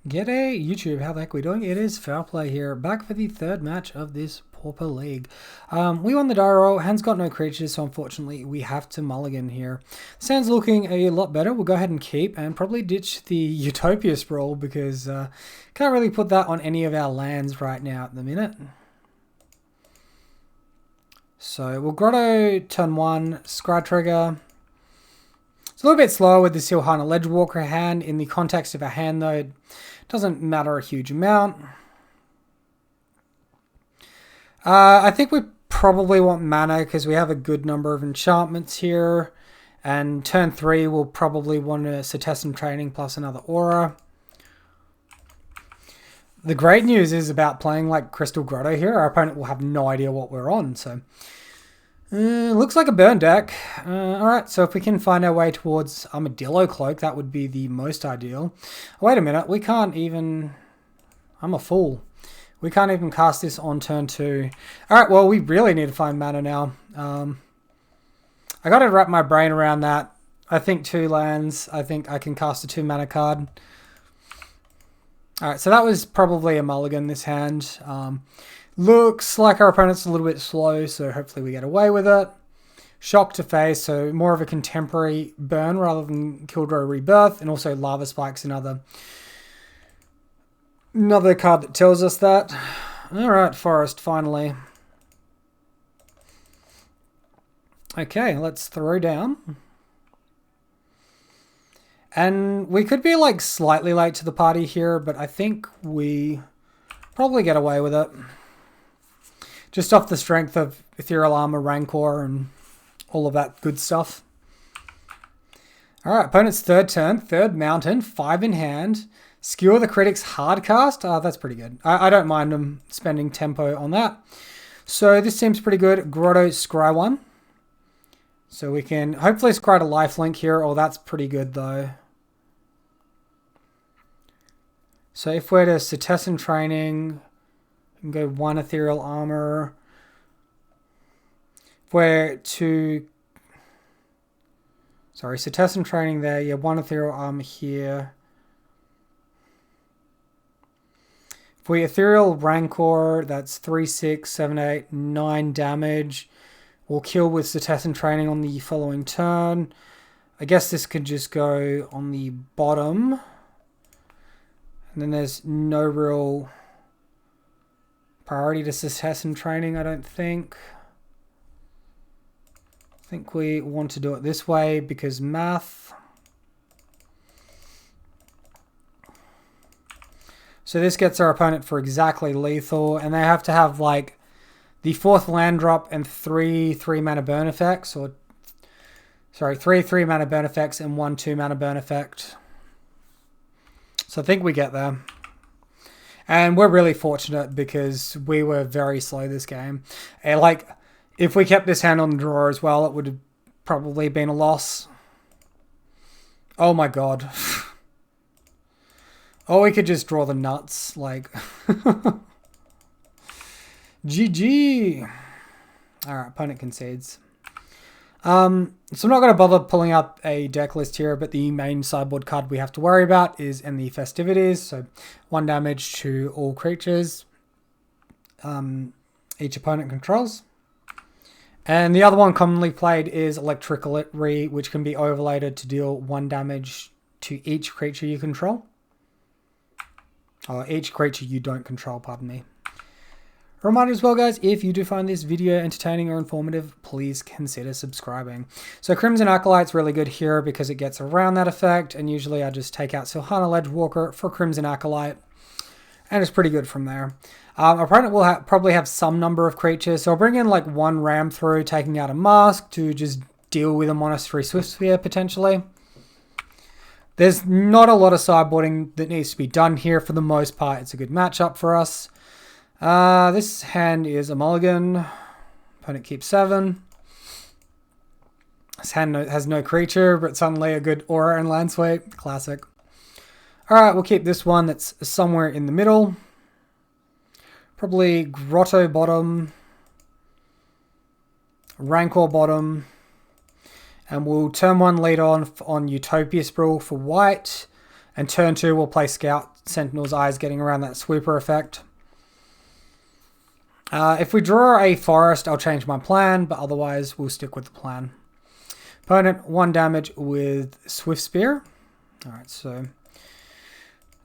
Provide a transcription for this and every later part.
G'day YouTube, how the heck are we doing? It is Foul Play here, back for the third match of this Pauper League. We won the die roll, hand's got no creatures, so unfortunately we have to mulligan here. This looking a lot better, we'll go ahead and keep and probably ditch the Utopia Sprawl because can't really put that on any of our lands right now at the minute. So we'll Grotto turn 1, Scry Trigger. It's a little bit slower with the Silhana Ledgewalker hand. In the context of our hand though, it doesn't matter a huge amount. I think we probably want mana because we have a good number of enchantments here. And turn 3 we'll probably want a Setessan Training plus another Aura. The great news is about playing like Crystal Grotto here. Our opponent will have no idea what we're on, so... looks like a burn deck. Alright, so if we can find our way towards Armadillo Cloak, that would be the most ideal. Wait a minute, we can't even... I'm a fool. We can't even cast this on turn 2. Alright, well, we really need to find mana now. I gotta wrap my brain around that. I think 2 lands. I think I can cast a 2 mana card. Alright, so that was probably a mulligan, this hand. Looks like our opponent's a little bit slow, so hopefully we get away with it. Shock to face, so more of a contemporary burn rather than Kildro Rebirth, and also Lava Spike's another card that tells us that. Alright, Forest, finally. Okay, let's throw down. And we could be like slightly late to the party here, but I think we probably get away with it. Just off the strength of Ethereal Armor, Rancor, and all of that good stuff. Alright, opponent's third turn, third mountain, 5 in hand. Skewer the Critics Hardcast. That's pretty good. I don't mind them spending tempo on that. So this seems pretty good. Grotto Scry 1. So we can hopefully scry to lifelink here. Oh, that's pretty good though. So if we're to Setessan Training... can go 1 Ethereal Armor. If we're to... sorry, Setessan Training there. Yeah, 1 Ethereal Armor here. If we Ethereal Rancor, that's 3, 6, 7, 8, 9 damage. We'll kill with Setessan Training on the following turn. I guess this could just go on the bottom. And then there's no real... priority to Setessan Training, I don't think. I think we want to do it this way because math. So this gets our opponent for exactly lethal, and they have to have like the 4th land drop and 3 3-mana burn effects, or sorry, 3 3-mana burn effects and 1 2-mana burn effect. So I think we get there. And we're really fortunate because we were very slow this game. And like, if we kept this hand on the draw as well, it would have probably been a loss. Oh my god. Oh, we could just draw the nuts. Like, GG. Alright, opponent concedes. So I'm not going to bother pulling up a deck list here, but the main sideboard card we have to worry about is in the Festivities. So 1 damage to all creatures each opponent controls. And the other one commonly played is Electricity, which can be overlaid to deal 1 damage to each creature you control. Or each creature you don't control, pardon me. A reminder as well, guys, if you do find this video entertaining or informative, please consider subscribing. So Crimson Acolyte's really good here because it gets around that effect, and usually I just take out Silhana Ledgewalker for Crimson Acolyte, and it's pretty good from there. Our opponent will probably have some number of creatures, so I'll bring in like 1 Ram through, taking out a Mask to just deal with a Monastery Swiftspear potentially. There's not a lot of sideboarding that needs to be done here. For the most part, it's a good matchup for us. This hand is a mulligan. Opponent keeps 7. This hand has no creature, but suddenly a good aura and land sweep. Classic. Alright, we'll keep this one that's somewhere in the middle. Probably Grotto bottom. Rancor bottom. And we'll turn 1 lead on Utopia Sprawl for white. And turn 2, we'll play Scout, Sentinel's Eyes, getting around that sweeper effect. If we draw a forest, I'll change my plan, but otherwise we'll stick with the plan. Opponent, 1 damage with Swift Spear. Alright, so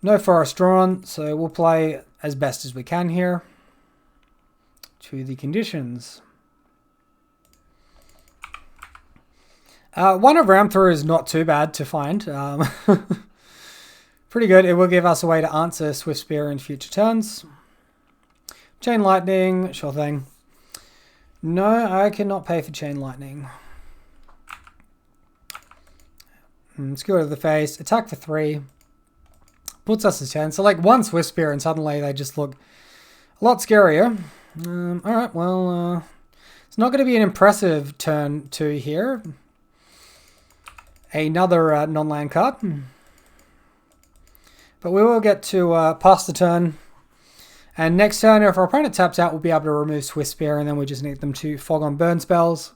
no forest drawn, so we'll play as best as we can here to the conditions. One of round through is not too bad to find. Pretty good. It will give us a way to answer Swift Spear in future turns. Chain Lightning, sure thing. No, I cannot pay for Chain Lightning. Skewer to the face, attack for 3. Puts us to 10. So like 1 Swift Spear and suddenly they just look a lot scarier. Alright, well, it's not going to be an impressive turn 2 here. Another non-land card. But we will get to pass the turn. And next turn, if our opponent taps out, we'll be able to remove Swift Spear, and then we just need them to fog on burn spells.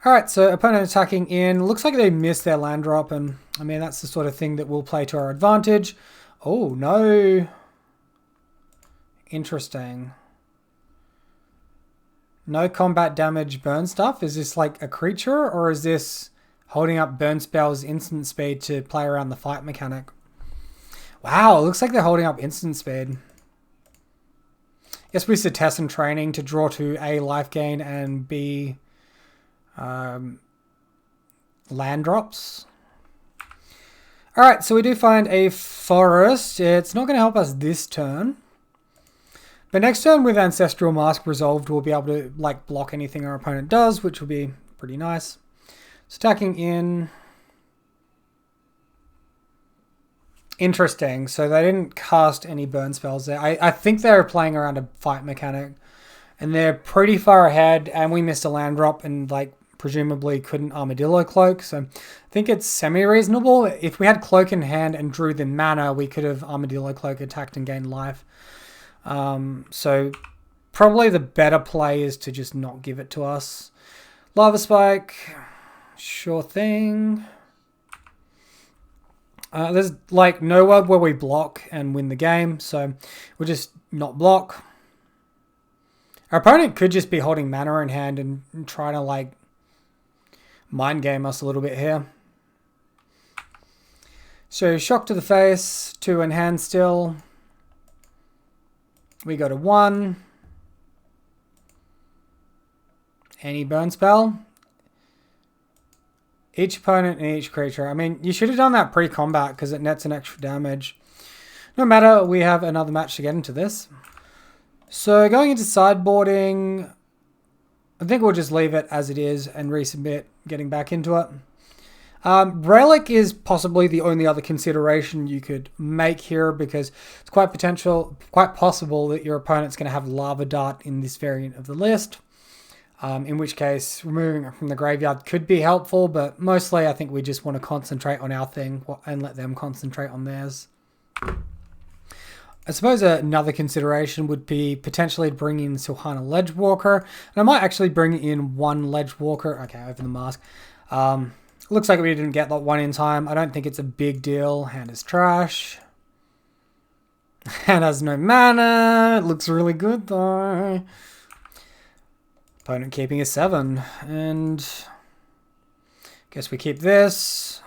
Alright, so opponent attacking in. Looks like they missed their land drop, and I mean, that's the sort of thing that we'll play to our advantage. Oh, no. Interesting. No combat damage burn stuff? Is this like a creature, or is this holding up burn spells instant speed to play around the fight mechanic? Wow, it looks like they're holding up instant speed. Yes, we said test and training to draw to A, life gain, and B, land drops. Alright, so we do find a forest. It's not going to help us this turn. But next turn with Ancestral Mask resolved, we'll be able to like block anything our opponent does, which will be pretty nice. So attacking in. Interesting. So they didn't cast any burn spells there. I think they were playing around a fight mechanic. And they're pretty far ahead. And we missed a land drop and like presumably couldn't Armadillo Cloak. So I think it's semi-reasonable. If we had Cloak in hand and drew the mana, we could have Armadillo Cloak attacked and gained life. So probably the better play is to just not give it to us. Lava Spike, sure thing. There's like no world where we block and win the game, so we'll just not block. Our opponent could just be holding mana in hand and trying to like mind game us a little bit here. So shock to the face, 2 in hand still. We go to 1. Any burn spell. Each opponent and each creature. I mean, you should have done that pre-combat because it nets an extra damage. No matter, we have another match to get into this. So going into sideboarding, I think we'll just leave it as it is and resubmit, getting back into it. Relic is possibly the only other consideration you could make here because it's quite possible that your opponent's going to have Lava Dart in this variant of the list. In which case, removing it from the graveyard could be helpful, but mostly I think we just want to concentrate on our thing and let them concentrate on theirs. I suppose another consideration would be potentially bring in Silhana Ledgewalker, and I might actually bring in 1 Ledgewalker. Okay, over the mask. Looks like we didn't get that 1 in time. I don't think it's a big deal. Hand is trash. Hand has no mana. It looks really good though. Opponent keeping a 7. And guess we keep this.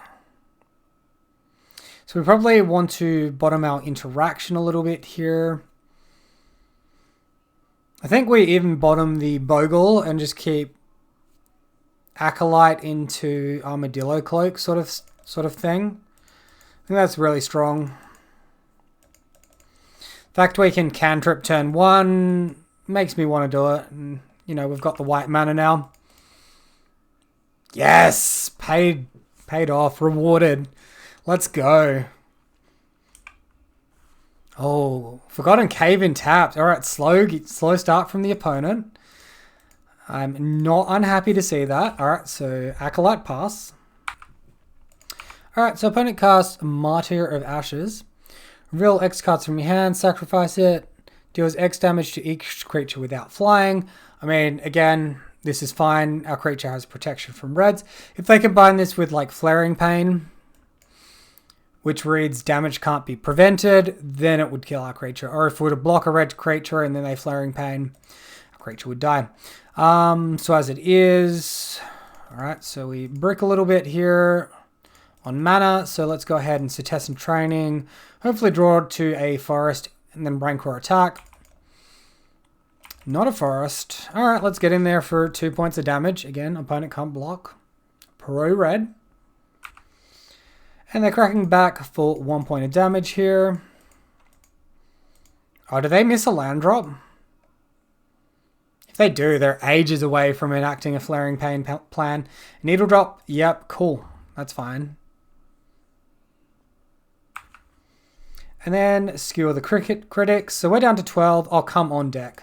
So we probably want to bottom our interaction a little bit here. I think we even bottom the Bogle and just keep Acolyte into Armadillo Cloak sort of thing. I think that's really strong. The fact we can cantrip turn 1 makes me want to do it. And, you know, we've got the white mana now. Yes! Paid off. Rewarded. Let's go. Oh, Forgotten Cave in tapped. Alright, slow start from the opponent. I'm not unhappy to see that. Alright, so Acolyte pass. Alright, so opponent casts Martyr of Ashes. Reveal X cards from your hand, sacrifice it. Deals X damage to each creature without flying. I mean, again, this is fine. Our creature has protection from reds. If they combine this with like Flaring Pain, which reads damage can't be prevented, then it would kill our creature. Or if we were to block a red creature and then they Flaring Pain, our creature would die. So as it is, alright, so we brick a little bit here on mana. So let's go ahead and Setescent Training. Hopefully draw to a forest and then Braincraw attack. Not a forest. Alright, let's get in there for 2 points of damage. Again, opponent can't block. Pro red. And they're cracking back for 1 point of damage here. Oh, do they miss a land drop? If they do, they're ages away from enacting a Flaring Pain plan. Needle drop, yep, cool. That's fine. And then skewer the critics. So we're down to 12. I'll come on deck.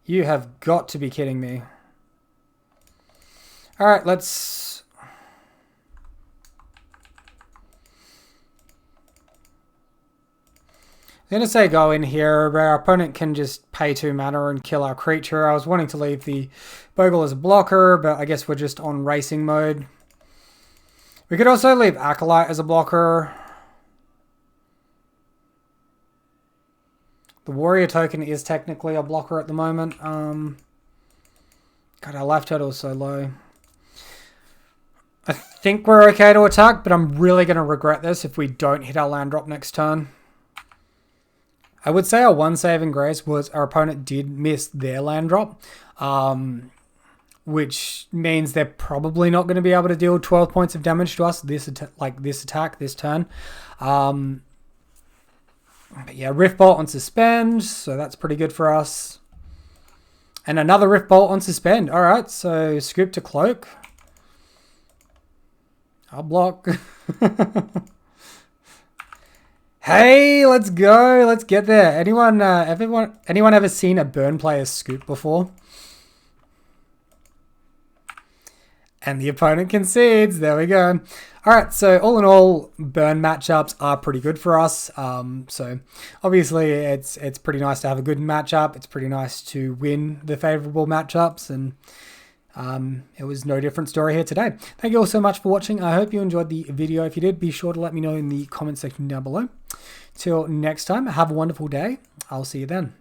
You have got to be kidding me. Alright, let's... I'm going to say go in here where our opponent can just pay 2 mana and kill our creature. I was wanting to leave the Bogle as a blocker, but I guess we're just on racing mode. We could also leave Acolyte as a blocker. The Warrior token is technically a blocker at the moment. God, our life total is so low. I think we're okay to attack, but I'm really going to regret this if we don't hit our land drop next turn. I would say our one saving grace was our opponent did miss their land drop, which means they're probably not going to be able to deal 12 points of damage to us this turn. But yeah, Rift Bolt on suspend, so that's pretty good for us. And another Rift Bolt on suspend. All right, so scoop to cloak. I'll block. Hey, let's go. Let's get there. Anyone ever seen a burn player scoop before? And the opponent concedes. There we go. All right, so all in all, burn matchups are pretty good for us. So obviously it's pretty nice to have a good matchup. It's pretty nice to win the favorable matchups, and it was no different story here today. Thank you all so much for watching. I hope you enjoyed the video. If you did, be sure to let me know in the comment section down below. Till next time, have a wonderful day. I'll see you then.